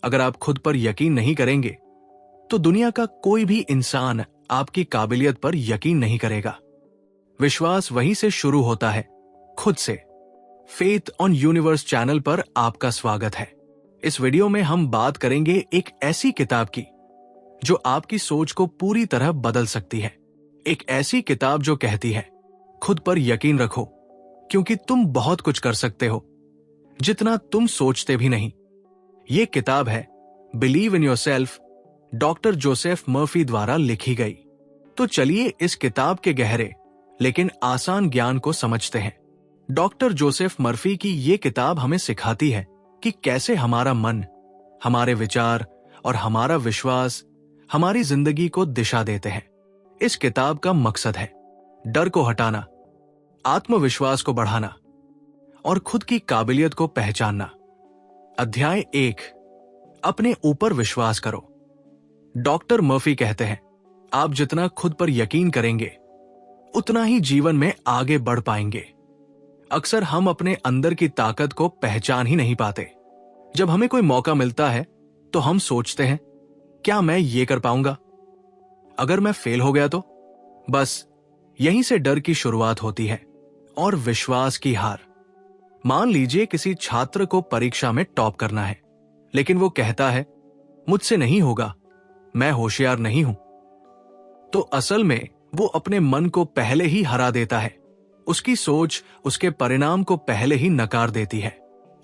अगर आप खुद पर यकीन नहीं करेंगे तो दुनिया का कोई भी इंसान आपकी काबिलियत पर यकीन नहीं करेगा। विश्वास वहीं से शुरू होता है, खुद से। फेथ ऑन यूनिवर्स चैनल पर आपका स्वागत है। इस वीडियो में हम बात करेंगे एक ऐसी किताब की जो आपकी सोच को पूरी तरह बदल सकती है। एक ऐसी किताब जो कहती है, खुद पर यकीन रखो क्योंकि तुम बहुत कुछ कर सकते हो, जितना तुम सोचते भी नहीं। ये किताब है believe in yourself, doctor Joseph Murphy द्वारा लिखी गई। तो चलिए इस किताब के गहरे लेकिन आसान ज्ञान को समझते हैं। डॉक्टर जोसेफ मर्फी की ये किताब हमें सिखाती है कि कैसे हमारा मन, हमारे विचार और हमारा विश्वास हमारी जिंदगी को दिशा देते हैं। इस किताब का मकसद है डर को हटाना, आत्मविश्वास को बढ़ाना और खुद की काबिलियत को पहचानना। अध्याय 1, अपने ऊपर विश्वास करो। डॉक्टर मर्फी कहते हैं, आप जितना खुद पर यकीन करेंगे उतना ही जीवन में आगे बढ़ पाएंगे। अक्सर हम अपने अंदर की ताकत को पहचान ही नहीं पाते। जब हमें कोई मौका मिलता है तो हम सोचते हैं, क्या मैं ये कर पाऊंगा? अगर मैं फेल हो गया तो? बस यहीं से डर की शुरुआत होती है और विश्वास की हार। मान लीजिए किसी छात्र को परीक्षा में टॉप करना है, लेकिन वो कहता है, मुझसे नहीं होगा, मैं होशियार नहीं हूं। तो असल में वो अपने मन को पहले ही हरा देता है। उसकी सोच उसके परिणाम को पहले ही नकार देती है।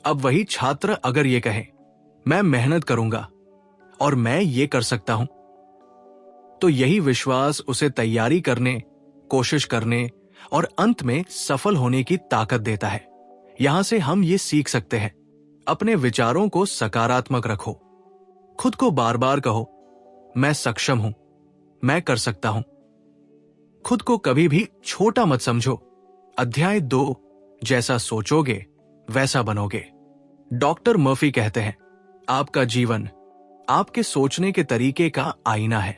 अब वही छात्र अगर ये कहे, मैं मेहनत करूंगा और मैं ये कर सकता हूं, तो यही विश्वास उसे तैयारी करने, कोशिश करने और अंत में सफल होने की ताकत देता है। यहां से हम ये सीख सकते हैं, अपने विचारों को सकारात्मक रखो। खुद को बार बार कहो, मैं सक्षम हूं, मैं कर सकता हूं। खुद को कभी भी छोटा मत समझो। अध्याय 2, जैसा सोचोगे वैसा बनोगे। डॉक्टर मर्फी कहते हैं, आपका जीवन आपके सोचने के तरीके का आईना है।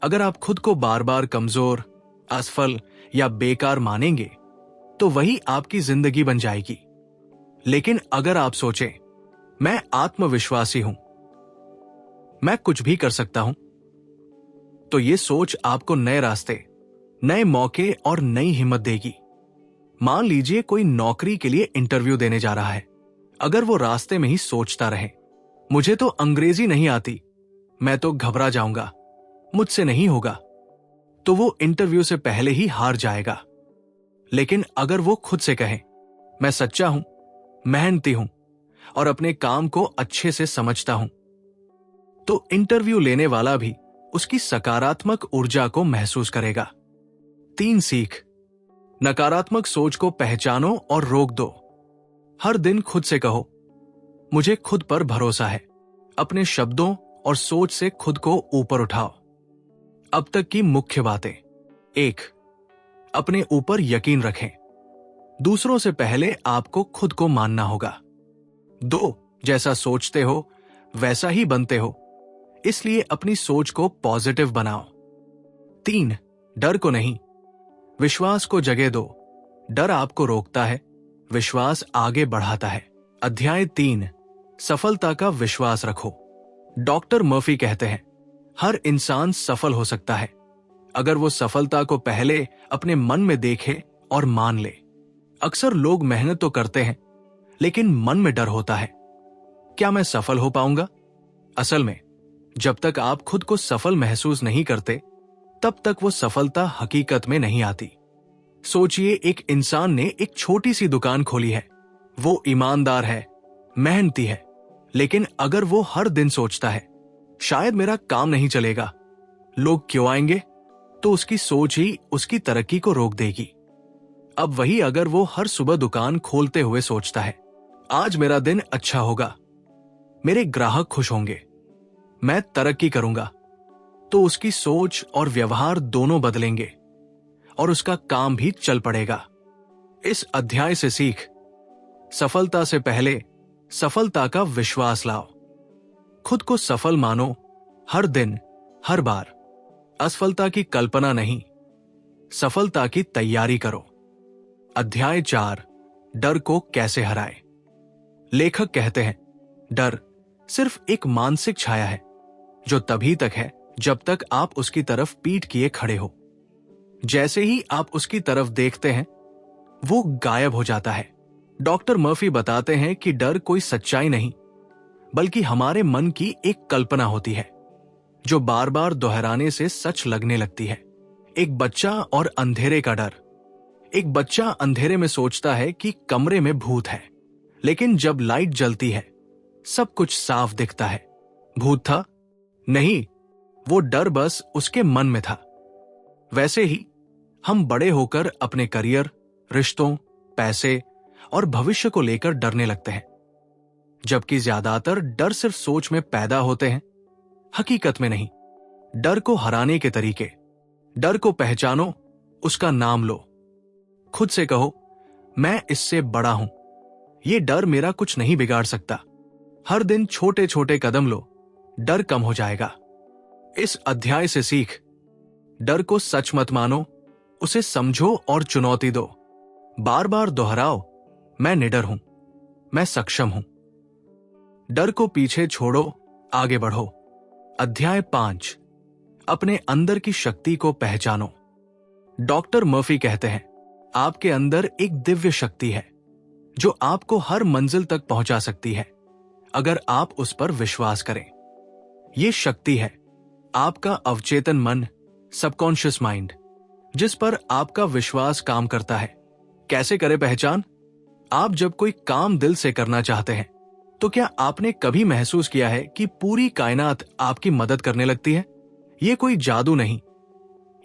अगर आप खुद को बार बार कमजोर, असफल या बेकार मानेंगे तो वही आपकी जिंदगी बन जाएगी। लेकिन अगर आप सोचें, मैं आत्मविश्वासी हूं, मैं कुछ भी कर सकता हूं, तो ये सोच आपको नए रास्ते, नए मौके और नई हिम्मत देगी। मान लीजिए कोई नौकरी के लिए इंटरव्यू देने जा रहा है। अगर वो रास्ते में ही सोचता रहे, मुझे तो अंग्रेजी नहीं आती, मैं तो घबरा जाऊंगा, मुझसे नहीं होगा, तो वो इंटरव्यू से पहले ही हार जाएगा। लेकिन अगर वो खुद से कहे, मैं सच्चा हूं, मेहनती हूं और अपने काम को अच्छे से समझता हूं, तो इंटरव्यू लेने वाला भी उसकी सकारात्मक ऊर्जा को महसूस करेगा। 3 सीख। नकारात्मक सोच को पहचानो और रोक दो। हर दिन खुद से कहो, मुझे खुद पर भरोसा है। अपने शब्दों और सोच से खुद को ऊपर उठाओ। अब तक की मुख्य बातें। 1, अपने ऊपर यकीन रखें। दूसरों से पहले आपको खुद को मानना होगा। 2, जैसा सोचते हो वैसा ही बनते हो, इसलिए अपनी सोच को पॉजिटिव बनाओ। 3, डर को नहीं, विश्वास को जगह दो। डर आपको रोकता है, विश्वास आगे बढ़ाता है। अध्याय 3, सफलता का विश्वास रखो। डॉक्टर मर्फी कहते हैं, हर इंसान सफल हो सकता है अगर वो सफलता को पहले अपने मन में देखे और मान ले। अक्सर लोग मेहनत तो करते हैं, लेकिन मन में डर होता है, क्या मैं सफल हो पाऊंगा? असल में जब तक आप खुद को सफल महसूस नहीं करते, तब तक वो सफलता हकीकत में नहीं आती। सोचिए, एक इंसान ने एक छोटी सी दुकान खोली है। वो ईमानदार है, मेहनती है, लेकिन अगर वो हर दिन सोचता है, शायद मेरा काम नहीं चलेगा, लोग क्यों आएंगे, तो उसकी सोच ही उसकी तरक्की को रोक देगी। अब वही अगर वो हर सुबह दुकान खोलते हुए सोचता है, आज मेरा दिन अच्छा होगा, मेरे ग्राहक खुश होंगे, मैं तरक्की करूंगा, तो उसकी सोच और व्यवहार दोनों बदलेंगे और उसका काम भी चल पड़ेगा। इस अध्याय से सीख, सफलता से पहले सफलता का विश्वास लाओ। खुद को सफल मानो, हर दिन, हर बार। असफलता की कल्पना नहीं, सफलता की तैयारी करो। अध्याय 4, डर को कैसे हराए। लेखक कहते हैं, डर सिर्फ एक मानसिक छाया है जो तभी तक है जब तक आप उसकी तरफ पीठ किए खड़े हो। जैसे ही आप उसकी तरफ देखते हैं, वो गायब हो जाता है। डॉक्टर मर्फी बताते हैं कि डर कोई सच्चाई नहीं, बल्कि हमारे मन की एक कल्पना होती है जो बार बार दोहराने से सच लगने लगती है। एक बच्चा और अंधेरे का डर। एक बच्चा अंधेरे में सोचता है कि कमरे में भूत है, लेकिन जब लाइट जलती है सब कुछ साफ दिखता है। भूत था? नहीं, वो डर बस उसके मन में था। वैसे ही हम बड़े होकर अपने करियर, रिश्तों, पैसे और भविष्य को लेकर डरने लगते हैं, जबकि ज्यादातर डर सिर्फ सोच में पैदा होते हैं, हकीकत में नहीं। डर को हराने के तरीके। डर को पहचानो, उसका नाम लो। खुद से कहो, मैं इससे बड़ा हूं, ये डर मेरा कुछ नहीं बिगाड़ सकता। हर दिन छोटे छोटे कदम लो, डर कम हो जाएगा। इस अध्याय से सीख, डर को सच मत मानो, उसे समझो और चुनौती दो। बार बार दोहराओ, मैं निडर हूं, मैं सक्षम हूं। डर को पीछे छोड़ो, आगे बढ़ो। अध्याय 5, अपने अंदर की शक्ति को पहचानो। डॉक्टर मर्फी कहते हैं, आपके अंदर एक दिव्य शक्ति है जो आपको हर मंजिल तक पहुंचा सकती है अगर आप उस पर विश्वास करें। यह शक्ति है आपका अवचेतन मन, सबकॉन्शियस माइंड, जिस पर आपका विश्वास काम करता है। कैसे करे पहचान? आप जब कोई काम दिल से करना चाहते हैं, तो क्या आपने कभी महसूस किया है कि पूरी कायनात आपकी मदद करने लगती है? ये कोई जादू नहीं,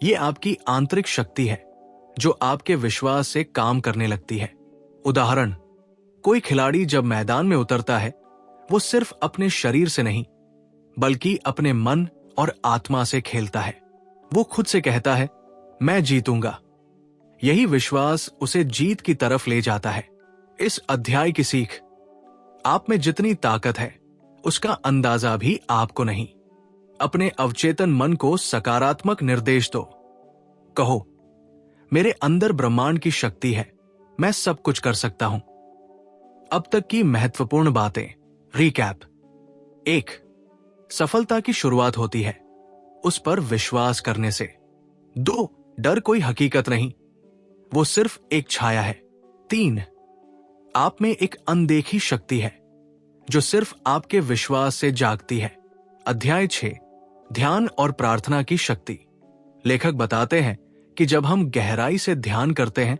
ये आपकी आंतरिक शक्ति है जो आपके विश्वास से काम करने लगती है। उदाहरण, कोई खिलाड़ी जब मैदान में उतरता है, वो सिर्फ अपने शरीर से नहीं, बल्कि अपने मन और आत्मा से खेलता है। वो खुद से कहता है, मैं जीतूंगा। यही विश्वास उसे जीत की तरफ ले जाता है। इस अध्याय की सीख, आप में जितनी ताकत है उसका अंदाजा भी आपको नहीं। अपने अवचेतन मन को सकारात्मक निर्देश दो। कहो, मेरे अंदर ब्रह्मांड की शक्ति है, मैं सब कुछ कर सकता हूं। अब तक की महत्वपूर्ण बातें रिकैप। 1, सफलता की शुरुआत होती है उस पर विश्वास करने से। 2, डर कोई हकीकत नहीं, वो सिर्फ एक छाया है। 3, आप में एक अनदेखी शक्ति है जो सिर्फ आपके विश्वास से जागती है। अध्याय 6, ध्यान और प्रार्थना की शक्ति। लेखक बताते हैं कि जब हम गहराई से ध्यान करते हैं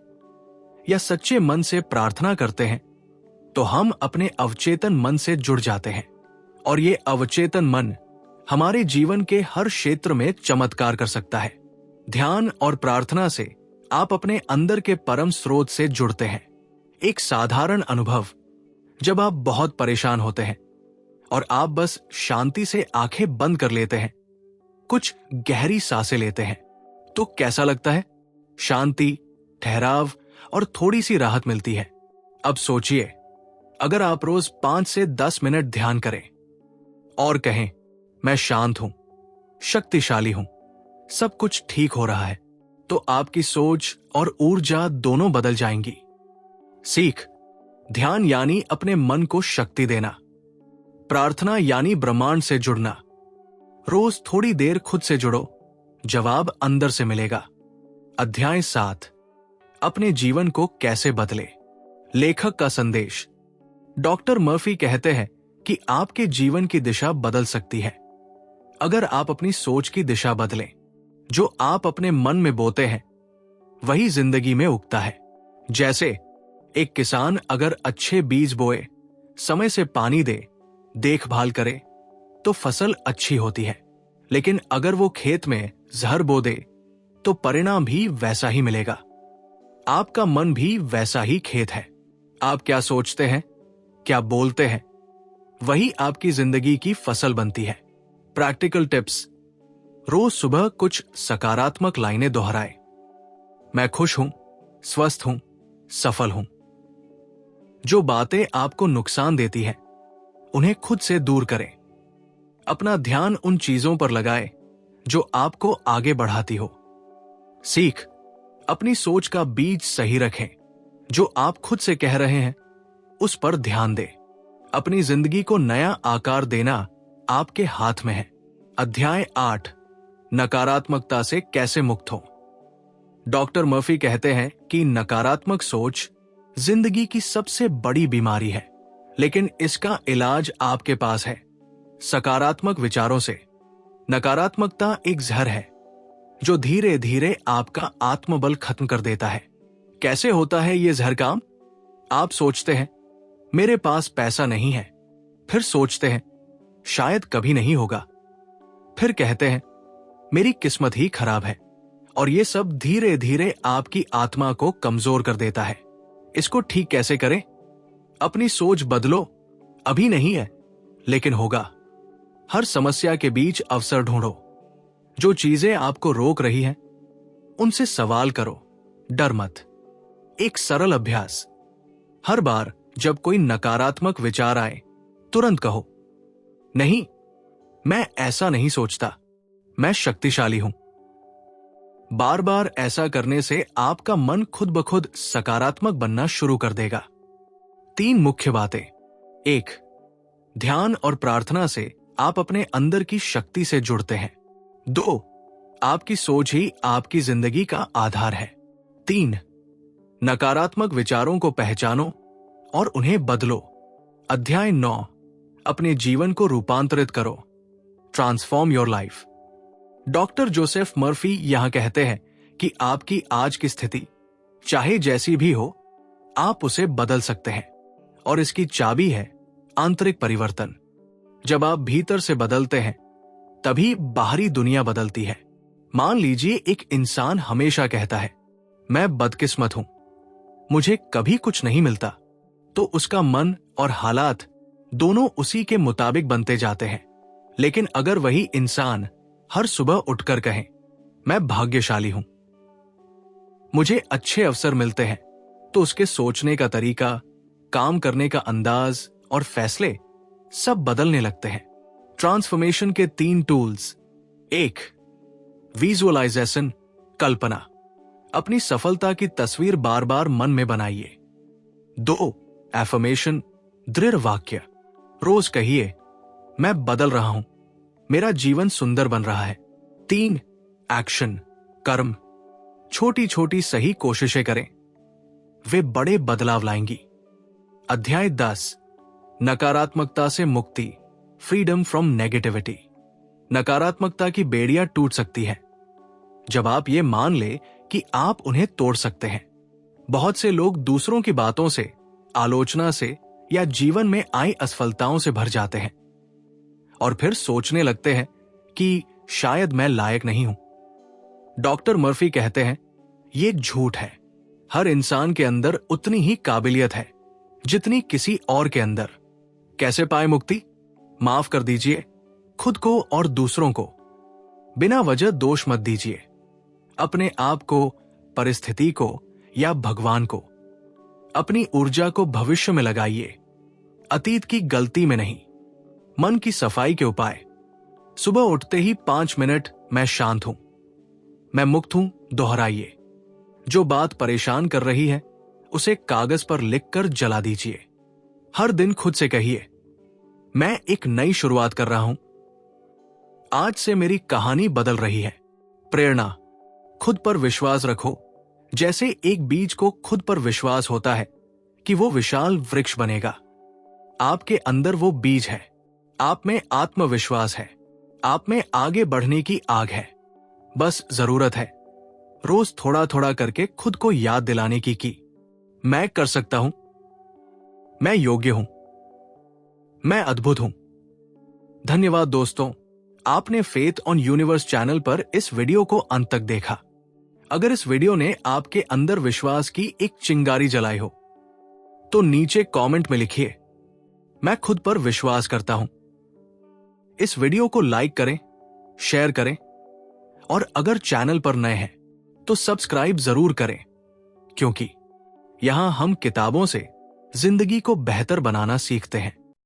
या सच्चे मन से प्रार्थना करते हैं, तो हम अपने अवचेतन मन से जुड़ जाते हैं, और ये अवचेतन मन हमारे जीवन के हर क्षेत्र में चमत्कार कर सकता है। ध्यान और प्रार्थना से आप अपने अंदर के परम स्रोत से जुड़ते हैं। एक साधारण अनुभव, जब आप बहुत परेशान होते हैं और आप बस शांति से आंखें बंद कर लेते हैं, कुछ गहरी सांसें लेते हैं, तो कैसा लगता है? शांति, ठहराव और थोड़ी सी राहत मिलती है। अब सोचिए, अगर आप रोज 5 से 10 मिनट ध्यान करें और कहें, मैं शांत हूं, शक्तिशाली हूं, सब कुछ ठीक हो रहा है, तो आपकी सोच और ऊर्जा दोनों बदल जाएंगी। सीख, ध्यान यानी अपने मन को शक्ति देना। प्रार्थना यानी ब्रह्मांड से जुड़ना। रोज थोड़ी देर खुद से जुड़ो, जवाब अंदर से मिलेगा। अध्याय 7, अपने जीवन को कैसे बदले। लेखक का संदेश। डॉक्टर मर्फी कहते हैं कि आपके जीवन की दिशा बदल सकती है अगर आप अपनी सोच की दिशा बदलें। जो आप अपने मन में बोते हैं वही जिंदगी में उगता है। जैसे एक किसान अगर अच्छे बीज बोए, समय से पानी दे, देखभाल करे, तो फसल अच्छी होती है। लेकिन अगर वो खेत में जहर बो दे, तो परिणाम भी वैसा ही मिलेगा। आपका मन भी वैसा ही खेत है। आप क्या सोचते हैं, क्या बोलते हैं, वही आपकी जिंदगी की फसल बनती है। Practical tips. रोज सुबह कुछ सकारात्मक लाइनें दोहराएं। मैं खुश हूं, स्वस्थ हूं, सफल हूं। जो बातें आपको नुकसान देती हैं, उन्हें खुद से दूर करें। अपना ध्यान उन चीजों पर लगाएं जो आपको आगे बढ़ाती हो। सीख, अपनी सोच का बीज सही रखें। जो आप खुद से कह रहे हैं, उस पर ध्यान दें। अपनी जिंदगी को नया आकार देना आपके हाथ में है। अध्याय 8, नकारात्मकता से कैसे मुक्त हो। डॉक्टर मर्फी कहते हैं कि नकारात्मक सोच जिंदगी की सबसे बड़ी बीमारी है, लेकिन इसका इलाज आपके पास है, सकारात्मक विचारों से। नकारात्मकता एक जहर है जो धीरे धीरे आपका आत्मबल खत्म कर देता है। कैसे होता है ये जहर काम? आप सोचते हैं मेरे पास पैसा नहीं है, फिर सोचते हैं शायद कभी नहीं होगा, फिर कहते हैं मेरी किस्मत ही खराब है, और ये सब धीरे धीरे आपकी आत्मा को कमजोर कर देता है। इसको ठीक कैसे करें? अपनी सोच बदलो। अभी नहीं है, लेकिन होगा। हर समस्या के बीच अवसर ढूंढो। जो चीजें आपको रोक रही हैं, उनसे सवाल करो, डर मत। एक सरल अभ्यास, हर बार जब कोई नकारात्मक विचार आए, तुरंत कहो, नहीं, मैं ऐसा नहीं सोचता, मैं शक्तिशाली हूं। बार बार ऐसा करने से आपका मन खुद ब खुद सकारात्मक बनना शुरू कर देगा। 3 मुख्य बातें। 1, ध्यान और प्रार्थना से आप अपने अंदर की शक्ति से जुड़ते हैं। 2, आपकी सोच ही आपकी जिंदगी का आधार है। 3, नकारात्मक विचारों को पहचानो और उन्हें बदलो। अध्याय 9, अपने जीवन को रूपांतरित करो, transform your life. Doctor Joseph Murphy यहां कहते हैं कि आपकी आज की स्थिति चाहे जैसी भी हो, आप उसे बदल सकते हैं, और इसकी चाबी है आंतरिक परिवर्तन। जब आप भीतर से बदलते हैं, तभी बाहरी दुनिया बदलती है। मान लीजिए एक इंसान हमेशा कहता है मैं बदकिस्मत हूं, मुझे कभी कुछ नहीं मिलता, तो उसका मन और हालात दोनों उसी के मुताबिक बनते जाते हैं। लेकिन अगर वही इंसान हर सुबह उठकर कहे मैं भाग्यशाली हूं, मुझे अच्छे अवसर मिलते हैं, तो उसके सोचने का तरीका, काम करने का अंदाज और फैसले सब बदलने लगते हैं। ट्रांसफॉर्मेशन के 3 टूल्स। 1, विजुअलाइजेशन, कल्पना। अपनी सफलता की तस्वीर बार बार मन में बनाइए। 2, एफर्मेशन, दृढ़ वाक्य। रोज कहिए मैं बदल रहा हूं, मेरा जीवन सुंदर बन रहा है। 3, एक्शन, कर्म। छोटी छोटी सही कोशिशें करें, वे बड़े बदलाव लाएंगी। अध्याय 10, नकारात्मकता से मुक्ति, फ्रीडम फ्रॉम नेगेटिविटी। नकारात्मकता की बेड़ियां टूट सकती है जब आप ये मान ले कि आप उन्हें तोड़ सकते हैं। बहुत से लोग दूसरों की बातों से, आलोचना से या जीवन में आई असफलताओं से भर जाते हैं और फिर सोचने लगते हैं कि शायद मैं लायक नहीं हूं। डॉक्टर मर्फी कहते हैं ये झूठ है। हर इंसान के अंदर उतनी ही काबिलियत है जितनी किसी और के अंदर। कैसे पाए मुक्ति? माफ कर दीजिए खुद को और दूसरों को। बिना वजह दोष मत दीजिए अपने आप को, परिस्थिति को या भगवान को। अपनी ऊर्जा को भविष्य में लगाइए, अतीत की गलती में नहीं। मन की सफाई के उपाय। सुबह उठते ही 5 मिनट मैं शांत हूं, मैं मुक्त हूं दोहराइए। जो बात परेशान कर रही है उसे कागज पर लिखकर जला दीजिए। हर दिन खुद से कहिए मैं एक नई शुरुआत कर रहा हूं, आज से मेरी कहानी बदल रही है। प्रेरणा, खुद पर विश्वास रखो। जैसे एक बीज को खुद पर विश्वास होता है कि वो विशाल वृक्ष बनेगा, आपके अंदर वो बीज है। आप में आत्मविश्वास है, आप में आगे बढ़ने की आग है। बस जरूरत है रोज थोड़ा थोड़ा करके खुद को याद दिलाने की मैं कर सकता हूं, मैं योग्य हूं, मैं अद्भुत हूं। धन्यवाद दोस्तों, आपने फेथ ऑन यूनिवर्स चैनल पर इस वीडियो को अंत तक देखा। अगर इस वीडियो ने आपके अंदर विश्वास की एक चिंगारी जलाई हो तो नीचे कमेंट में लिखिए मैं खुद पर विश्वास करता हूं। इस वीडियो को लाइक करें, शेयर करें, और अगर चैनल पर नए हैं तो सब्सक्राइब जरूर करें, क्योंकि यहां हम किताबों से जिंदगी को बेहतर बनाना सीखते हैं।